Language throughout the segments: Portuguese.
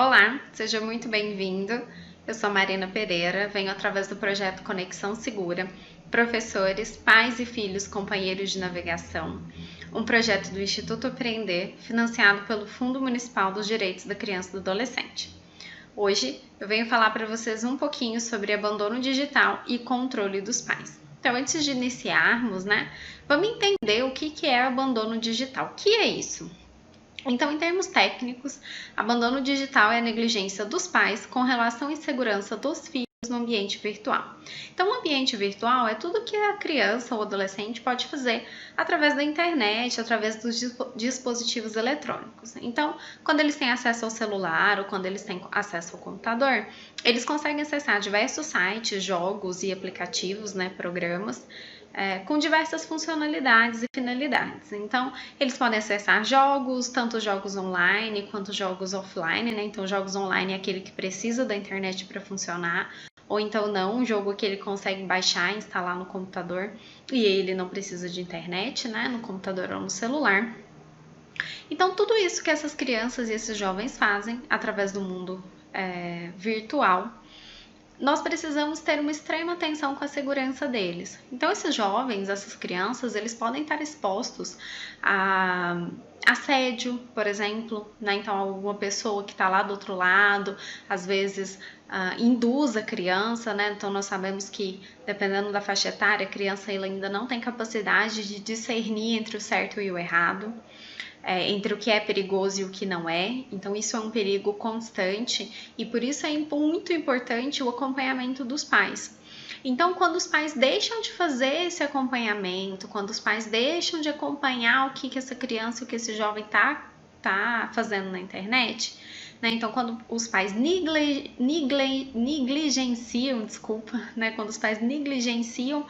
Olá, seja muito bem-vindo. Eu sou Marina Pereira, venho através do projeto Conexão Segura, professores, pais e filhos companheiros de navegação, um projeto do Instituto Aprender, financiado pelo Fundo Municipal dos Direitos da Criança e do Adolescente. Hoje eu venho falar para vocês um pouquinho sobre abandono digital e controle dos pais. Então, antes de iniciarmos, vamos entender o que é abandono digital. O que é isso? Então, em termos técnicos, abandono digital é a negligência dos pais com relação à segurança dos filhos no ambiente virtual. Então, o ambiente virtual é tudo que a criança ou adolescente pode fazer através da internet, através dos dispositivos eletrônicos. Então, quando eles têm acesso ao celular ou quando eles têm acesso ao computador, eles conseguem acessar diversos sites, jogos e aplicativos, programas, com diversas funcionalidades e finalidades. Então, eles podem acessar jogos, tanto jogos online quanto jogos offline, Então, jogos online é aquele que precisa da internet para funcionar, ou então não, um jogo que ele consegue baixar e instalar no computador e ele não precisa de internet, no computador ou no celular. Então, tudo isso que essas crianças e esses jovens fazem através do mundo virtual, nós precisamos ter uma extrema atenção com a segurança deles. Então, esses jovens, essas crianças, eles podem estar expostos a assédio, por exemplo, Então, alguma pessoa que está lá do outro lado, às vezes, induz a criança, Então, nós sabemos que, dependendo da faixa etária, a criança ainda não tem capacidade de discernir entre o certo e o errado. Entre o que é perigoso e o que não é. Então, isso é um perigo constante e por isso é muito importante o acompanhamento dos pais. Então, quando os pais deixam de fazer esse acompanhamento, quando os pais deixam de acompanhar o que essa criança, o que esse jovem tá fazendo na internet, Então, quando os pais negligenciam, quando os pais negligenciam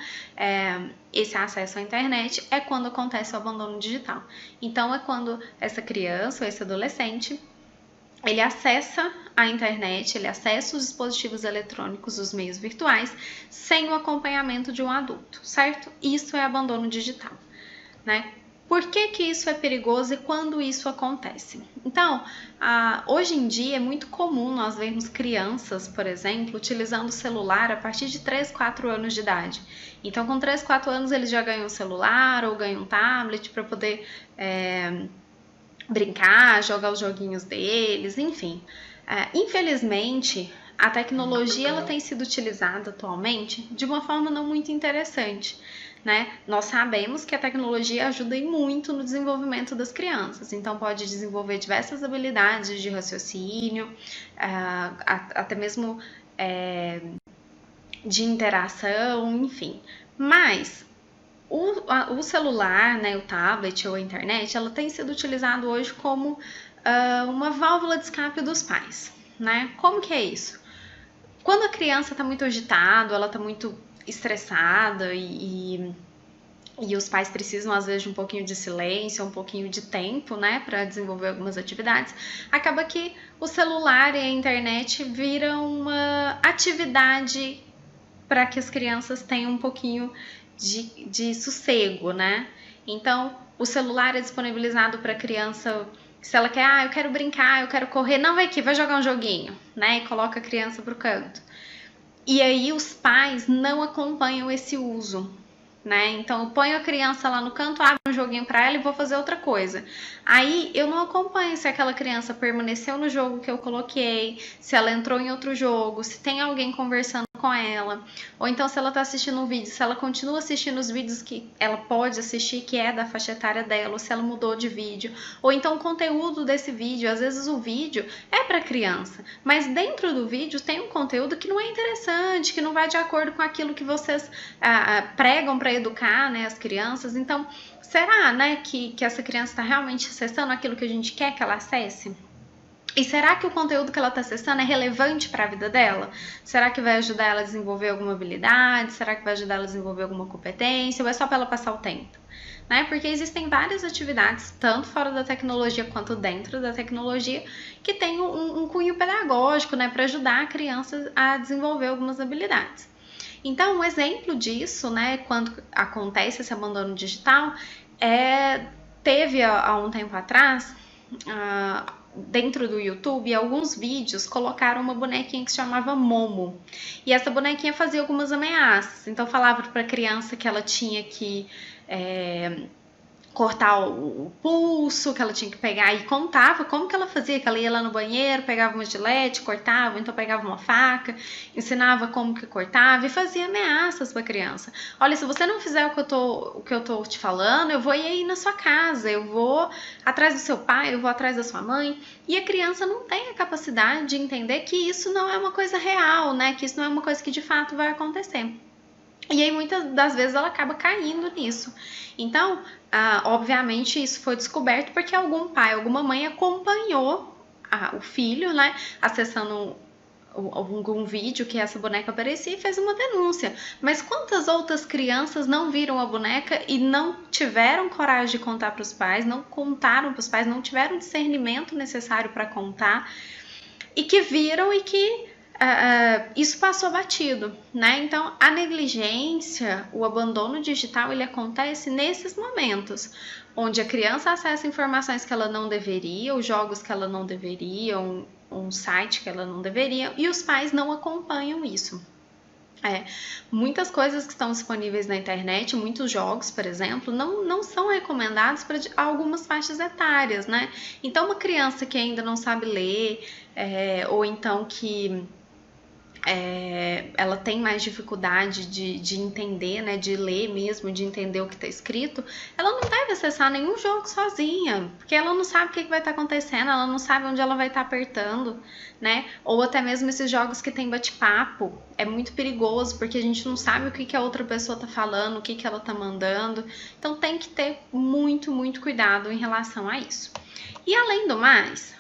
esse acesso à internet, é quando acontece o abandono digital. Então, é quando essa criança ou esse adolescente, ele acessa a internet, ele acessa os dispositivos eletrônicos, os meios virtuais, sem o acompanhamento de um adulto, certo? Isso é abandono digital, Por que isso é perigoso e quando isso acontece? Então, hoje em dia é muito comum nós vermos crianças, por exemplo, utilizando o celular a partir de 3, 4 anos de idade. Então, com 3, 4 anos eles já ganham um celular ou ganham um tablet para poder brincar, jogar os joguinhos deles, enfim. Infelizmente, a tecnologia ela tem sido utilizada atualmente de uma forma não muito interessante. Nós sabemos que a tecnologia ajuda muito no desenvolvimento das crianças, então pode desenvolver diversas habilidades de raciocínio, até mesmo de interação, enfim. Mas o celular, o tablet ou a internet, ela tem sido utilizado hoje como uma válvula de escape dos pais, Como que é isso? Quando a criança está muito agitada, ela está muito estressada e os pais precisam às vezes de um pouquinho de silêncio, um pouquinho de tempo, para desenvolver algumas atividades, acaba que o celular e a internet viram uma atividade para que as crianças tenham um pouquinho de sossego, Então, o celular é disponibilizado para a criança, se ela quer, eu quero brincar, eu quero correr, não, vai aqui, vai jogar um joguinho, E coloca a criança pro canto. E aí os pais não acompanham esse uso, Então, eu ponho a criança lá no canto, abro um joguinho para ela e vou fazer outra coisa. Aí, eu não acompanho se aquela criança permaneceu no jogo que eu coloquei, se ela entrou em outro jogo, se tem alguém conversando com ela, ou então se ela está assistindo um vídeo, se ela continua assistindo os vídeos que ela pode assistir, que é da faixa etária dela, ou se ela mudou de vídeo, ou então o conteúdo desse vídeo, às vezes o vídeo é para criança, mas dentro do vídeo tem um conteúdo que não é interessante, que não vai de acordo com aquilo que vocês pregam para educar, as crianças. Então, será, que essa criança está realmente acessando aquilo que a gente quer que ela acesse? E será que o conteúdo que ela está acessando é relevante para a vida dela? Será que vai ajudar ela a desenvolver alguma habilidade? Será que vai ajudar ela a desenvolver alguma competência? Ou é só para ela passar o tempo? Porque existem várias atividades, tanto fora da tecnologia quanto dentro da tecnologia, que tem um cunho pedagógico, para ajudar a criança a desenvolver algumas habilidades. Então, um exemplo disso, quando acontece esse abandono digital, teve há um tempo atrás dentro do YouTube, alguns vídeos colocaram uma bonequinha que se chamava Momo. E essa bonequinha fazia algumas ameaças. Então falava para a criança que ela tinha que cortar o pulso, que ela tinha que pegar, e contava como que ela fazia, que ela ia lá no banheiro, pegava uma gilete, cortava, então pegava uma faca, ensinava como que cortava e fazia ameaças para a criança. Olha, se você não fizer o que eu tô te falando, eu vou ir aí na sua casa, eu vou atrás do seu pai, eu vou atrás da sua mãe. E a criança não tem a capacidade de entender que isso não é uma coisa real, né? Que isso não é uma coisa que de fato vai acontecer. E aí, muitas das vezes, ela acaba caindo nisso. Então, obviamente, isso foi descoberto porque algum pai, alguma mãe acompanhou o filho, né, acessando algum vídeo que essa boneca aparecia e fez uma denúncia. Mas quantas outras crianças não viram a boneca e não tiveram coragem de contar para os pais, não contaram para os pais, não tiveram o discernimento necessário para contar, e que viram e que isso passou batido, né? Então, a negligência, o abandono digital, ele acontece nesses momentos, onde a criança acessa informações que ela não deveria, os jogos que ela não deveria, um site que ela não deveria, e os pais não acompanham isso. Muitas coisas que estão disponíveis na internet, muitos jogos, por exemplo, não são recomendados para algumas faixas etárias, né? Então, uma criança que ainda não sabe ler, ou então que ela tem mais dificuldade de entender, né, de ler mesmo, de entender o que está escrito, ela não deve acessar nenhum jogo sozinha, porque ela não sabe o que vai estar acontecendo, ela não sabe onde ela vai estar apertando, né, ou até mesmo esses jogos que tem bate-papo, é muito perigoso, porque a gente não sabe o que a outra pessoa está falando, o que ela está mandando, então tem que ter muito, muito cuidado em relação a isso. E além do mais,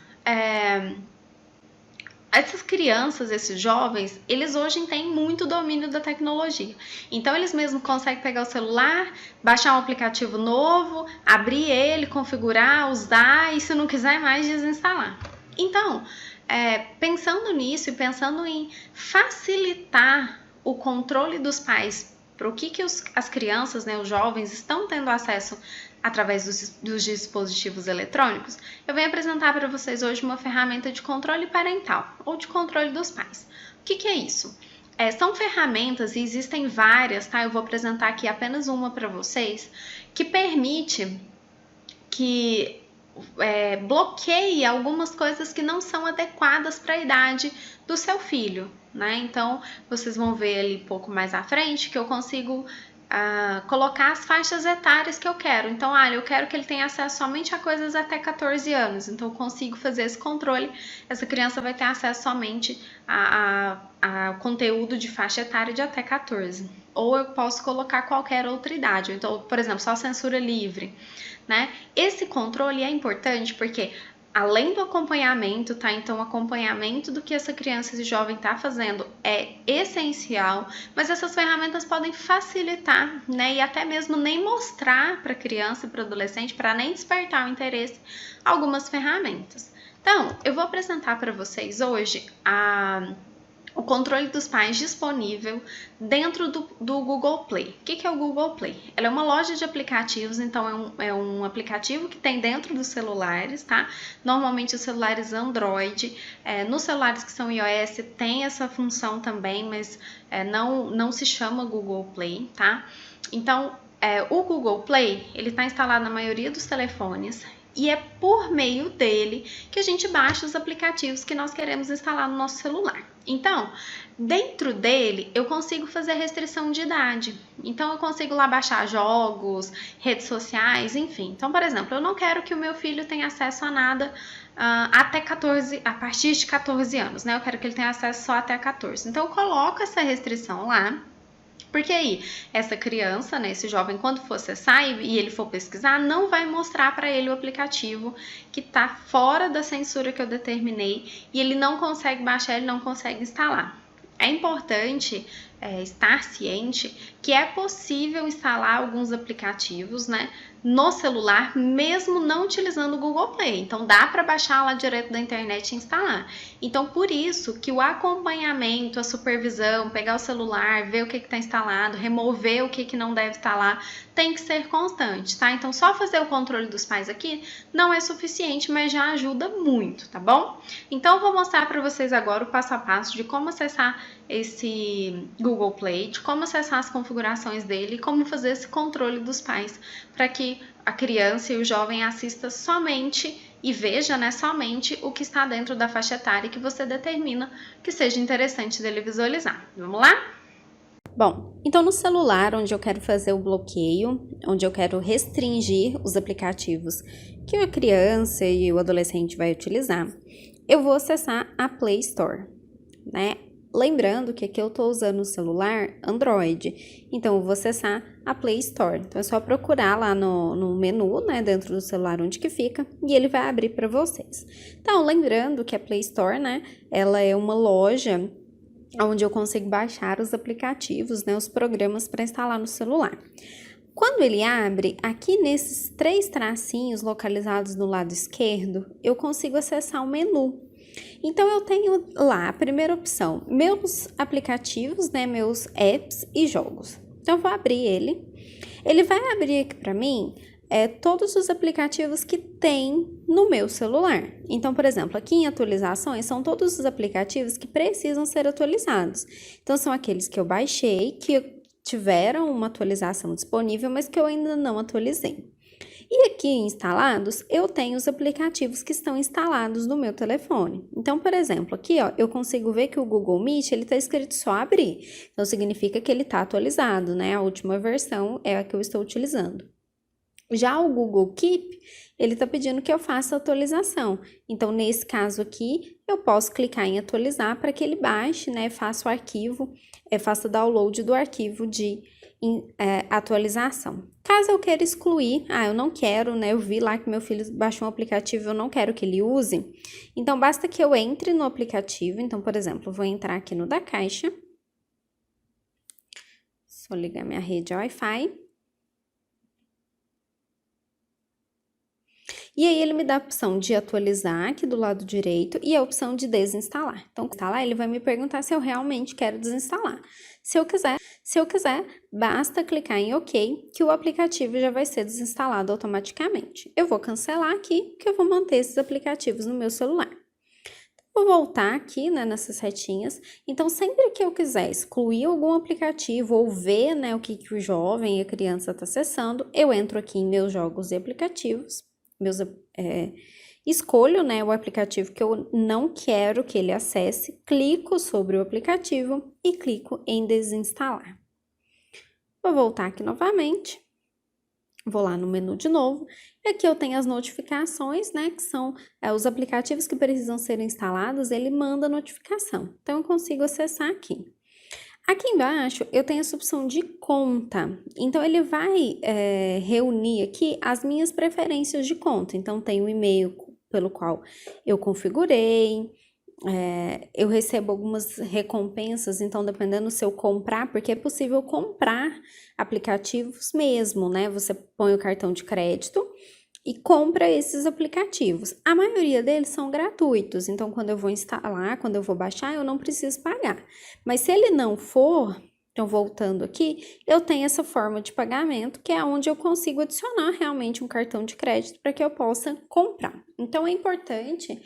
essas crianças, esses jovens, eles hoje têm muito domínio da tecnologia. Então, eles mesmos conseguem pegar o celular, baixar um aplicativo novo, abrir ele, configurar, usar e, se não quiser mais, desinstalar. Então, pensando nisso e pensando em facilitar o controle dos pais para o que as crianças, né, os jovens, estão tendo acesso através dos dispositivos eletrônicos, eu venho apresentar para vocês hoje uma ferramenta de controle parental ou de controle dos pais. O que é isso? São ferramentas, e existem várias, tá? Eu vou apresentar aqui apenas uma para vocês, que permite que bloqueie algumas coisas que não são adequadas para a idade do seu filho, né? Então, vocês vão ver ali um pouco mais à frente que eu consigo colocar as faixas etárias que eu quero. Então, eu quero que ele tenha acesso somente a coisas até 14 anos. Então, eu consigo fazer esse controle. Essa criança vai ter acesso somente a conteúdo de faixa etária de até 14. Ou eu posso colocar qualquer outra idade. Então, por exemplo, só censura livre, né? Esse controle é importante porque, além do acompanhamento, tá? Então, o acompanhamento do que essa criança e jovem tá fazendo é essencial, mas essas ferramentas podem facilitar, né? E até mesmo nem mostrar para a criança e para o adolescente, para nem despertar o interesse, algumas ferramentas. Então, eu vou apresentar para vocês hoje o controle dos pais disponível dentro do Google Play. O que é o Google Play? Ela é uma loja de aplicativos, então é um aplicativo que tem dentro dos celulares, tá? Normalmente os celulares Android, nos celulares que são iOS tem essa função também, mas não se chama Google Play, tá? Então, o Google Play, ele está instalado na maioria dos telefones, e é por meio dele que a gente baixa os aplicativos que nós queremos instalar no nosso celular. Então, dentro dele, eu consigo fazer restrição de idade. Então, eu consigo lá baixar jogos, redes sociais, enfim. Então, por exemplo, eu não quero que o meu filho tenha acesso a nada a partir de 14 anos, né? Eu quero que ele tenha acesso só até 14. Então, eu coloco essa restrição lá. Porque aí, essa criança, né, esse jovem, quando for acessar e ele for pesquisar, não vai mostrar para ele o aplicativo que está fora da censura que eu determinei e ele não consegue baixar, ele não consegue instalar. É importante estar ciente que é possível instalar alguns aplicativos, né, no celular, mesmo não utilizando o Google Play. Então, dá para baixar lá direto da internet e instalar. Então, por isso que o acompanhamento, a supervisão, pegar o celular, ver o que está instalado, remover o que não deve estar lá, tem que ser constante, tá? Então, só fazer o controle dos pais aqui não é suficiente, mas já ajuda muito, tá bom? Então, eu vou mostrar para vocês agora o passo a passo de como acessar esse Google Play, de como acessar as configurações dele e como fazer esse controle dos pais para que a criança e o jovem assista somente e veja, né, somente o que está dentro da faixa etária que você determina que seja interessante dele visualizar. Vamos lá? Bom, então no celular, onde eu quero fazer o bloqueio, onde eu quero restringir os aplicativos que a criança e o adolescente vai utilizar, eu vou acessar a Play Store, né? Lembrando que aqui eu estou usando o celular Android, então eu vou acessar a Play Store. Então é só procurar lá no menu, né, dentro do celular onde que fica, e ele vai abrir para vocês. Então, lembrando que a Play Store, né, ela é uma loja onde eu consigo baixar os aplicativos, né, os programas para instalar no celular. Quando ele abre, aqui nesses 3 tracinhos localizados no lado esquerdo, eu consigo acessar o menu. Então, eu tenho lá a primeira opção, meus aplicativos, né, meus apps e jogos. Então, eu vou abrir ele. Ele vai abrir aqui para mim todos os aplicativos que tem no meu celular. Então, por exemplo, aqui em atualizações, são todos os aplicativos que precisam ser atualizados. Então, são aqueles que eu baixei, que tiveram uma atualização disponível, mas que eu ainda não atualizei. E aqui instalados, eu tenho os aplicativos que estão instalados no meu telefone. Então, por exemplo, aqui ó, eu consigo ver que o Google Meet, ele está escrito só abrir. Então, significa que ele está atualizado, né? A última versão é a que eu estou utilizando. Já o Google Keep, ele está pedindo que eu faça a atualização. Então, nesse caso aqui, eu posso clicar em atualizar para que ele baixe, né? Faça o arquivo, faça o download do arquivo de atualização. Caso eu queira excluir, eu não quero, né? Eu vi lá que meu filho baixou um aplicativo, eu não quero que ele use. Então, basta que eu entre no aplicativo. Então, por exemplo, eu vou entrar aqui no da Caixa. Só ligar minha rede Wi-Fi. E aí, ele me dá a opção de atualizar aqui do lado direito e a opção de desinstalar. Então, instalar, ele vai me perguntar se eu realmente quero desinstalar. Se eu quiser, basta clicar em OK, que o aplicativo já vai ser desinstalado automaticamente. Eu vou cancelar aqui, que eu vou manter esses aplicativos no meu celular. Vou voltar aqui, né, nessas setinhas. Então, sempre que eu quiser excluir algum aplicativo ou ver, né, o que o jovem e a criança está acessando, eu entro aqui em meus jogos e aplicativos. Escolho, né, o aplicativo que eu não quero que ele acesse, clico sobre o aplicativo e clico em desinstalar. Vou voltar aqui novamente, vou lá no menu de novo, e aqui eu tenho as notificações, né, que são os aplicativos que precisam ser instalados, ele manda notificação, então eu consigo acessar aqui. Aqui embaixo, eu tenho essa opção de conta. Então, ele vai reunir aqui as minhas preferências de conta. Então, tem o e-mail pelo qual eu configurei, eu recebo algumas recompensas, então, dependendo se eu comprar, porque é possível comprar aplicativos mesmo, né? Você põe o cartão de crédito e compra esses aplicativos. A maioria deles são gratuitos, então quando eu vou instalar, quando eu vou baixar, eu não preciso pagar. Mas se ele não for, então voltando aqui, eu tenho essa forma de pagamento, que é onde eu consigo adicionar realmente um cartão de crédito para que eu possa comprar. Então é importante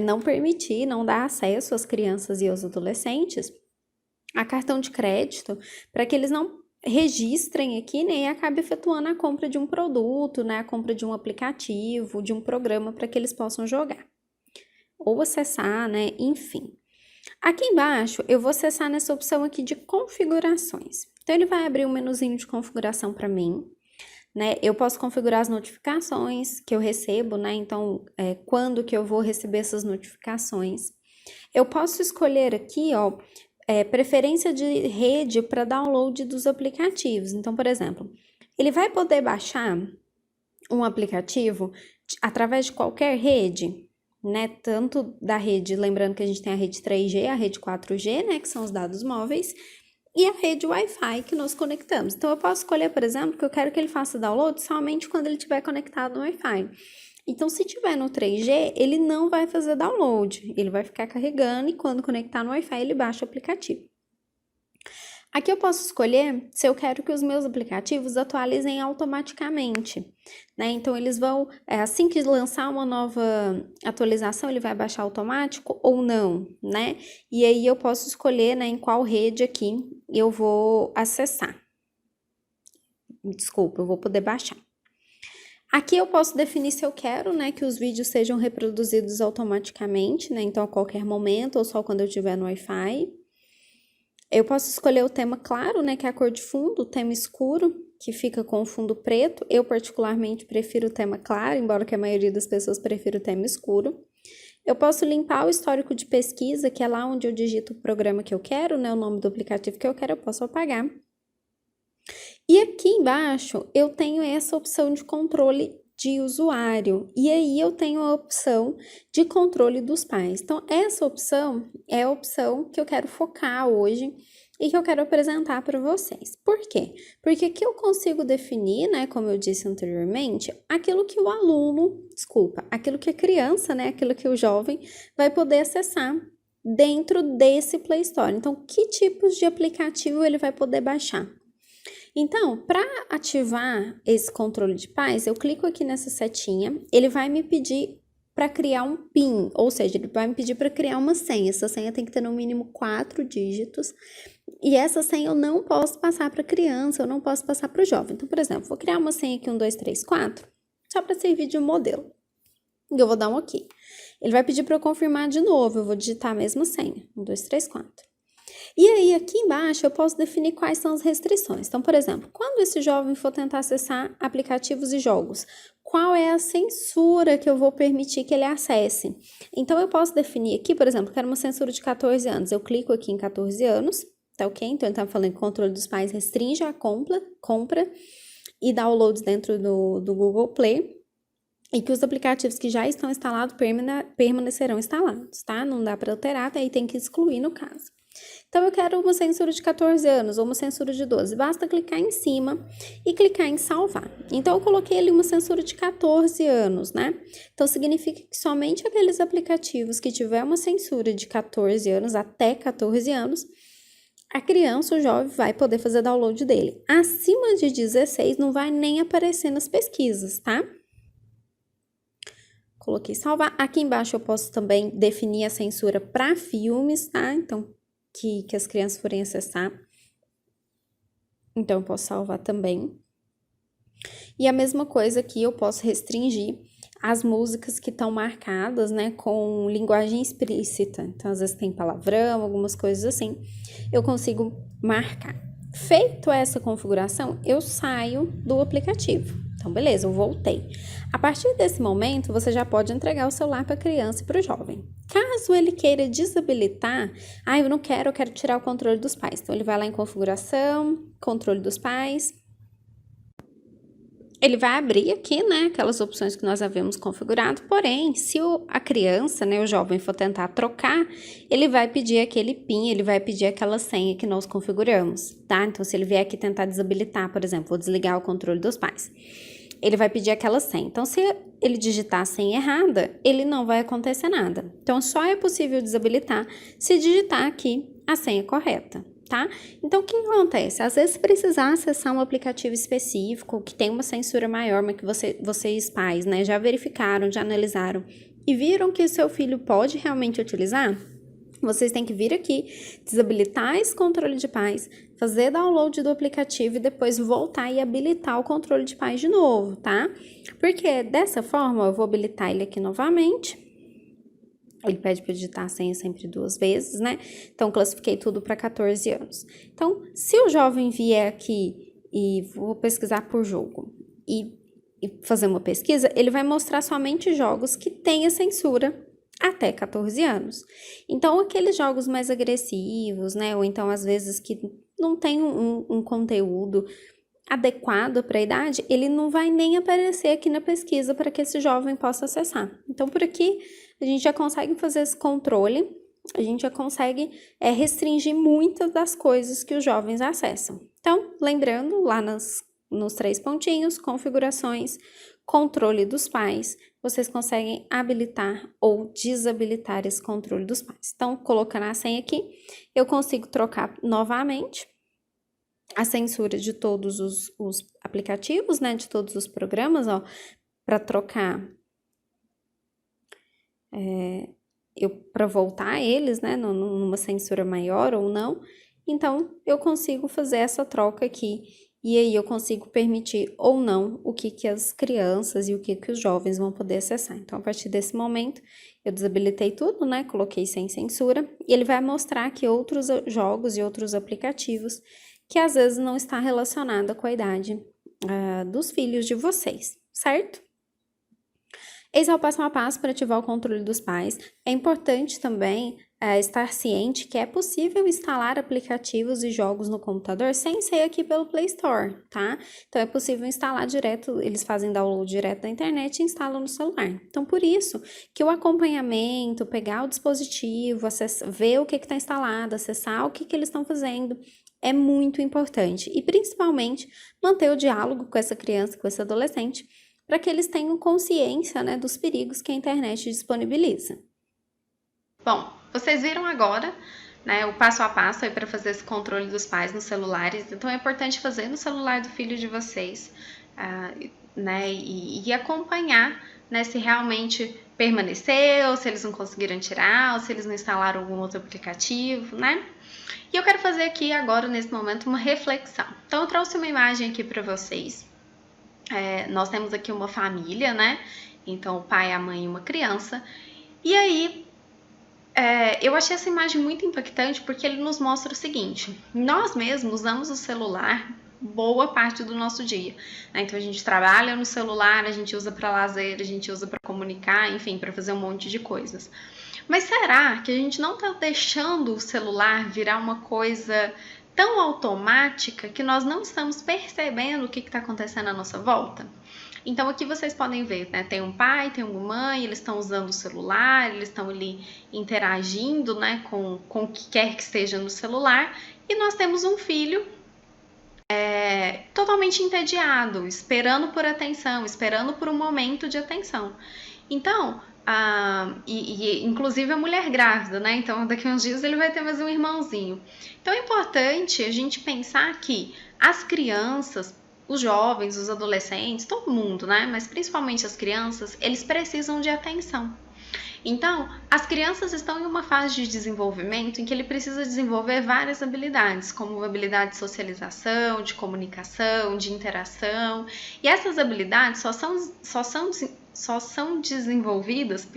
não permitir, não dar acesso às crianças e aos adolescentes a cartão de crédito para que eles não registrem aqui, né, e acabe efetuando a compra de um produto, né, a compra de um aplicativo, de um programa para que eles possam jogar ou acessar, né, enfim. Aqui embaixo, eu vou acessar nessa opção aqui de configurações. Então, ele vai abrir um menuzinho de configuração para mim, né, eu posso configurar as notificações que eu recebo, né, então, quando que eu vou receber essas notificações. Eu posso escolher aqui, ó, preferência de rede para download dos aplicativos. Então, por exemplo, ele vai poder baixar um aplicativo através de qualquer rede, né? Tanto da rede, lembrando que a gente tem a rede 3G, a rede 4G, né? Que são os dados móveis, e a rede Wi-Fi que nós conectamos. Então, eu posso escolher, por exemplo, que eu quero que ele faça download somente quando ele estiver conectado no Wi-Fi. Então, se tiver no 3G, ele não vai fazer download, ele vai ficar carregando e quando conectar no Wi-Fi, ele baixa o aplicativo. Aqui eu posso escolher se eu quero que os meus aplicativos atualizem automaticamente, né? Então, eles vão, assim que lançar uma nova atualização, ele vai baixar automático ou não, né? E aí eu posso escolher, né, em qual rede aqui eu vou acessar. Desculpa, eu vou poder baixar. Aqui eu posso definir se eu quero, né, que os vídeos sejam reproduzidos automaticamente, né? Então, a qualquer momento ou só quando eu estiver no Wi-Fi. Eu posso escolher o tema claro, né, que é a cor de fundo, o tema escuro, que fica com o fundo preto. Eu, particularmente, prefiro o tema claro, embora que a maioria das pessoas prefira o tema escuro. Eu posso limpar o histórico de pesquisa, que é lá onde eu digito o programa que eu quero, né, o nome do aplicativo que eu quero, eu posso apagar. E aqui embaixo, eu tenho essa opção de controle de usuário, e aí eu tenho a opção de controle dos pais. Então, essa opção é a opção que eu quero focar hoje e que eu quero apresentar para vocês. Por quê? Porque aqui eu consigo definir, né, como eu disse anteriormente, aquilo que o aluno, aquilo que a criança, né, aquilo que o jovem vai poder acessar dentro desse Play Store. Então, que tipos de aplicativo ele vai poder baixar? Então, para ativar esse controle de pais, eu clico aqui nessa setinha, ele vai me pedir para criar um PIN, ou seja, ele vai me pedir para criar uma senha. Essa senha tem que ter no mínimo 4 dígitos, e essa senha eu não posso passar para a criança, eu não posso passar para o jovem. Então, por exemplo, vou criar uma senha aqui, 1, 2, 3, 4, só para servir de modelo. E eu vou dar um OK. Ele vai pedir para eu confirmar de novo, eu vou digitar a mesma senha, 1, 2, 3, 4. E aí, aqui embaixo, eu posso definir quais são as restrições. Então, por exemplo, quando esse jovem for tentar acessar aplicativos e jogos, qual é a censura que eu vou permitir que ele acesse? Então, eu posso definir aqui, por exemplo, quero uma censura de 14 anos. Eu clico aqui em 14 anos, tá ok? Então, ele tá falando que o controle dos pais restringe a compra e downloads dentro do Google Play. E que os aplicativos que já estão instalados permanecerão instalados, tá? Não dá para alterar, daí tem que excluir no caso. Então, eu quero uma censura de 14 anos ou uma censura de 12. Basta clicar em cima e clicar em salvar. Então, eu coloquei ali uma censura de 14 anos, né? Então, significa que somente aqueles aplicativos que tiver uma censura de 14 anos, até 14 anos, a criança, o jovem, vai poder fazer download dele. Acima de 16, não vai nem aparecer nas pesquisas, tá? Coloquei salvar. Aqui embaixo eu posso também definir a censura para filmes, tá? Então, que as crianças forem acessar. Então, eu posso salvar também. E a mesma coisa aqui, eu posso restringir as músicas que estão marcadas, né, com linguagem explícita. Então, às vezes tem palavrão, algumas coisas assim. Eu consigo marcar. Feito essa configuração, eu saio do aplicativo. Então, beleza, eu voltei. A partir desse momento, você já pode entregar o celular para a criança e para o jovem. Caso ele queira desabilitar, eu não quero, eu quero tirar o controle dos pais. Então, ele vai lá em configuração, controle dos pais. Ele vai abrir aqui, né, aquelas opções que nós havíamos configurado, porém, se a criança, né, o jovem for tentar trocar, ele vai pedir aquele PIN, ele vai pedir aquela senha que nós configuramos, tá? Então, se ele vier aqui tentar desabilitar, por exemplo, vou desligar o controle dos pais, ele vai pedir aquela senha. Então, se ele digitar a senha errada, ele não vai acontecer nada. Então, só é possível desabilitar se digitar aqui a senha correta. Tá? Então, o que acontece? Às vezes, precisar acessar um aplicativo específico que tem uma censura maior, mas que vocês pais, né, já verificaram, já analisaram e viram que o seu filho pode realmente utilizar, vocês têm que vir aqui, desabilitar esse controle de pais, fazer download do aplicativo e depois voltar e habilitar o controle de pais de novo, tá? Porque dessa forma, eu vou habilitar ele aqui novamente. Ele pede para digitar a senha sempre 2 vezes, né? Então, classifiquei tudo para 14 anos. Então, se o jovem vier aqui e vou pesquisar por jogo e fazer uma pesquisa, ele vai mostrar somente jogos que têm a censura até 14 anos. Então, aqueles jogos mais agressivos, né? Ou então, às vezes, que não tem um conteúdo adequado para a idade, ele não vai nem aparecer aqui na pesquisa para que esse jovem possa acessar. Então, por aqui, a gente já consegue fazer esse controle a gente já consegue restringir muitas das coisas que os jovens acessam. Então, lembrando, lá nos 3 pontinhos, configurações, controle dos pais, vocês conseguem habilitar ou desabilitar esse controle dos pais. Então, colocando a senha aqui, eu consigo trocar novamente a censura de todos os aplicativos, né, de todos os programas, ó, para trocar, para voltar eles, né, numa censura maior ou não. Então, eu consigo fazer essa troca aqui, e aí eu consigo permitir ou não o que as crianças e o que os jovens vão poder acessar. Então, a partir desse momento, eu desabilitei tudo, né, coloquei sem censura, e ele vai mostrar aqui outros jogos e outros aplicativos que às vezes não está relacionado com a idade dos filhos de vocês, certo? Esse é o passo a passo para ativar o controle dos pais. É importante também estar ciente que é possível instalar aplicativos e jogos no computador sem ser aqui pelo Play Store, tá? Então, é possível instalar direto, eles fazem download direto da internet e instalam no celular. Então, por isso que o acompanhamento, pegar o dispositivo, ver o que está instalado, acessar o que eles estão fazendo, é muito importante. E, principalmente, manter o diálogo com essa criança, com esse adolescente, para que eles tenham consciência, né, dos perigos que a internet disponibiliza. Bom, vocês viram agora, né, o passo a passo para fazer esse controle dos pais nos celulares. Então é importante fazer no celular do filho de vocês, né, e acompanhar, né, se realmente permaneceu, se eles não conseguiram tirar, ou se eles não instalaram algum outro aplicativo, né? E eu quero fazer aqui agora, nesse momento, uma reflexão. Então eu trouxe uma imagem aqui para vocês. Nós temos aqui uma família, né? Então, o pai, a mãe e uma criança. E aí, eu achei essa imagem muito impactante porque ele nos mostra o seguinte: nós mesmos usamos o celular boa parte do nosso dia, né? Então, a gente trabalha no celular, a gente usa para lazer, a gente usa para comunicar, enfim, para fazer um monte de coisas. Mas será que a gente não está deixando o celular virar uma coisa tão automática que nós não estamos percebendo o que está acontecendo à nossa volta? Então aqui vocês podem ver, né? Tem um pai, tem uma mãe, eles estão usando o celular, eles estão ali interagindo, né, com o que quer que esteja no celular, e nós temos um filho totalmente entediado, esperando por atenção, esperando por um momento de atenção. Então, inclusive a mulher grávida, né? Então daqui a uns dias ele vai ter mais um irmãozinho. Então é importante a gente pensar que as crianças, os jovens, os adolescentes, todo mundo, né? Mas principalmente as crianças, eles precisam de atenção. Então, as crianças estão em uma fase de desenvolvimento em que ele precisa desenvolver várias habilidades, como habilidade de socialização, de comunicação, de interação. E essas habilidades só são desenvolvidas,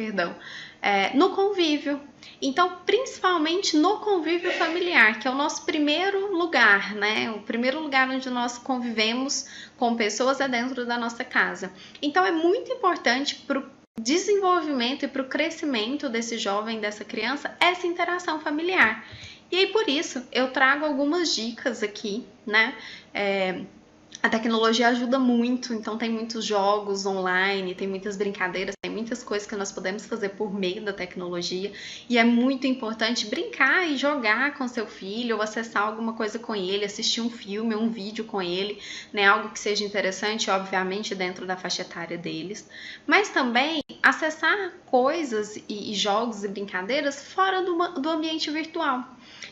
no convívio. Então, principalmente no convívio familiar, que é o nosso primeiro lugar, né? O primeiro lugar onde nós convivemos com pessoas é dentro da nossa casa. Então, é muito importante para o desenvolvimento e para o crescimento desse jovem, dessa criança, essa interação familiar. E aí, por isso, eu trago algumas dicas aqui, né? A tecnologia ajuda muito, então tem muitos jogos online, tem muitas brincadeiras, tem muitas coisas que nós podemos fazer por meio da tecnologia, e é muito importante brincar e jogar com seu filho, ou acessar alguma coisa com ele, assistir um filme, um vídeo com ele, né? Algo que seja interessante, obviamente, dentro da faixa etária deles, mas também acessar coisas e jogos e brincadeiras fora do ambiente virtual.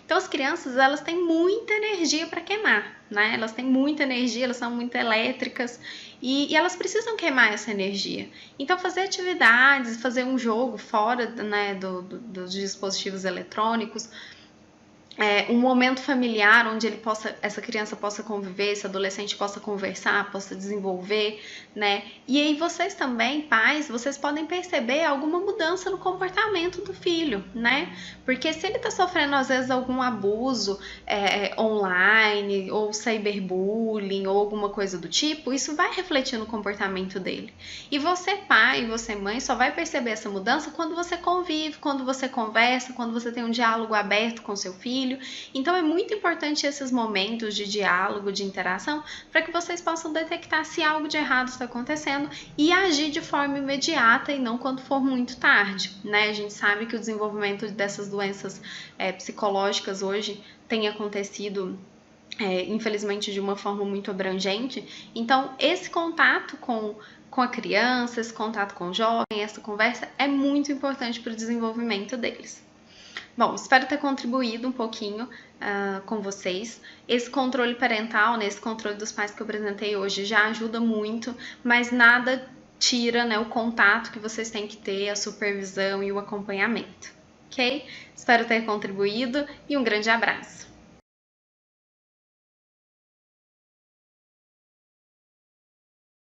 Então, as crianças, elas têm muita energia para queimar, né? Elas têm muita energia, elas são muito elétricas e elas precisam queimar essa energia. Então, fazer atividades, fazer um jogo fora, né, dos dispositivos eletrônicos, um momento familiar onde essa criança possa conviver, esse adolescente possa conversar, possa desenvolver, né? E aí vocês também, pais, vocês podem perceber alguma mudança no comportamento do filho, né? Porque se ele está sofrendo às vezes algum abuso online, ou cyberbullying, ou alguma coisa do tipo, isso vai refletir no comportamento dele. E você, pai, você, mãe, só vai perceber essa mudança quando você convive, quando você conversa, quando você tem um diálogo aberto com seu filho, filho. Então é muito importante esses momentos de diálogo, de interação, para que vocês possam detectar se algo de errado está acontecendo e agir de forma imediata e não quando for muito tarde, né? A gente sabe que o desenvolvimento dessas doenças psicológicas hoje tem acontecido infelizmente de uma forma muito abrangente. Então esse contato com a criança, esse contato com o jovem, essa conversa é muito importante para o desenvolvimento deles. Bom, espero ter contribuído um pouquinho com vocês. Esse controle parental, esse controle dos pais que eu apresentei hoje já ajuda muito, mas nada tira, né, o contato que vocês têm que ter, a supervisão e o acompanhamento, ok? Espero ter contribuído e um grande abraço!